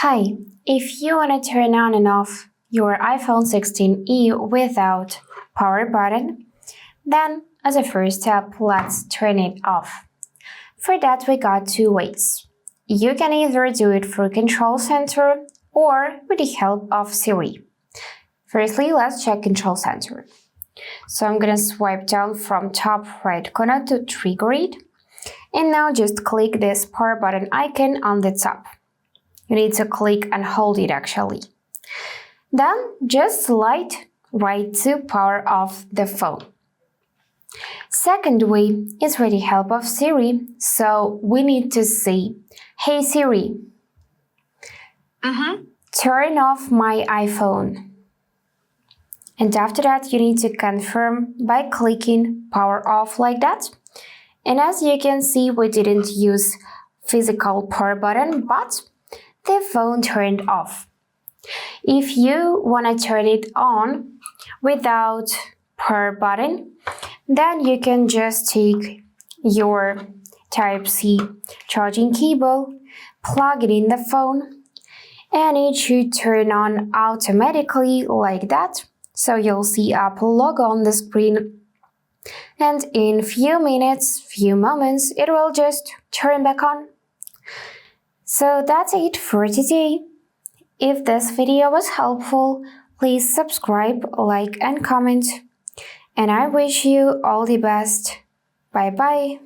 Hi, if you want to turn on and off your iPhone 16e without power button, then as a first step, let's turn it off. For that, we got two ways. You can either do it through Control Center or with the help of Siri. Firstly, let's check Control Center. So I'm gonna swipe down from top right corner to trigger it. And now just click this power button icon on the top. You need to click and hold it actually. Then just slide right to power off the phone. Second way is with the help of Siri, so we need to say, "Hey Siri, turn off my iPhone." And after that, you need to confirm by clicking power off like that. And as you can see, we didn't use physical power button, but the phone turned off. If you want to turn it on without power button, then you can just take your Type-C charging cable, plug it in the phone, and it should turn on automatically like that. So you'll see Apple logo on the screen, and in few moments, it will just turn back on. So that's it for today. If this video was helpful, please subscribe, like, and comment. And I wish you all the best. Bye bye.